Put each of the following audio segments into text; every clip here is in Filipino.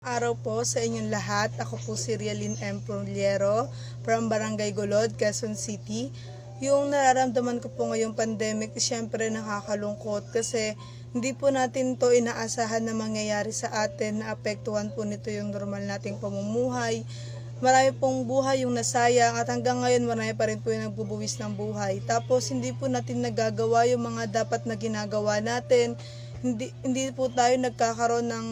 araw po sa inyong lahat. Ako po si Rialyn M. Proliero from Barangay Golod, Quezon City. Yung nararamdaman ko po ngayong pandemic, syempre nakakalungkot kasi hindi po natin to inaasahan na mangyayari sa atin, na apektuhan po nito yung normal nating pamumuhay. Marami pong buhay yung nasayang at hanggang ngayon marami pa rin po yung nagbubuwis ng buhay. Tapos hindi po natin nagagawa yung mga dapat na ginagawa natin. Hindi po tayo nagkakaroon ng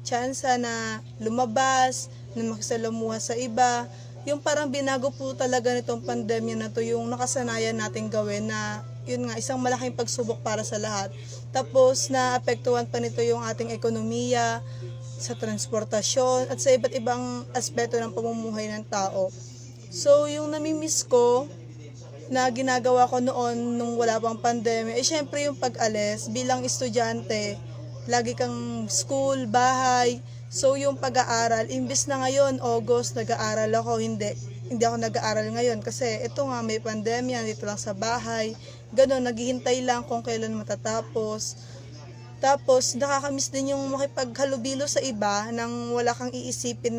tsansa na lumabas, na makisalamuha sa iba. Yung parang binago po talaga nitong pandemya na to yung nakasanayan natin gawin na yun nga, isang malaking pagsubok para sa lahat. Tapos naapektuhan pa nito yung ating ekonomiya, sa transportasyon at sa iba't ibang aspeto ng pamumuhay ng tao. So yung namimiss ko na ginagawa ko noon nung wala pang pandemya, syempre yung pag-alis bilang estudyante, lagi kang school, bahay. So yung pag-aaral, imbis na ngayon August nag-aaral ako, hindi ako nag-aaral ngayon kasi ito nga may pandemya, dito lang sa bahay. Ganon, naghihintay lang kung kailan matatapos. Tapos nakakamiss din yung makipaghalubilo sa iba nang wala kang iisipin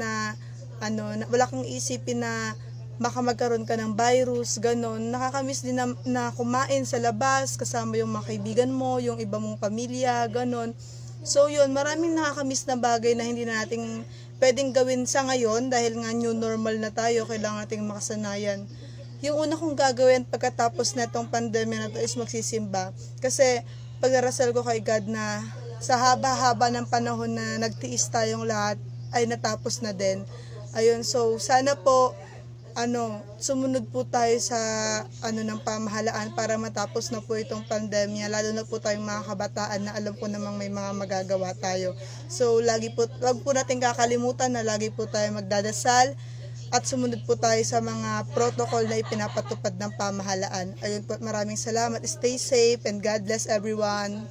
na baka magkaroon ka ng virus, ganon. Nakakamiss din na kumain sa labas kasama yung mga kaibigan mo, yung iba mong pamilya, ganon. So yun, maraming nakakamiss na bagay na hindi na nating pwedeng gawin sa ngayon dahil nga new normal na tayo, kailangan nating makasanayan. Yung una kong gagawin pagkatapos na itong pandemya na to is magsisimba. Kasi pagdarasal ko kay God na sa haba-haba ng panahon na nagtiis tayong lahat ay natapos na din. Ayun, so sana po sumunod po tayo sa ng pamahalaan para matapos na po itong pandemya, lalo na po tayong mga kabataan na alam ko namang may mga magagawa tayo. So wag po natin kakalimutan na lagi po tayo magdadasal at sumunod po tayo sa mga protocol na ipinapatupad ng pamahalaan. Ayun po, maraming salamat. Stay safe and God bless everyone.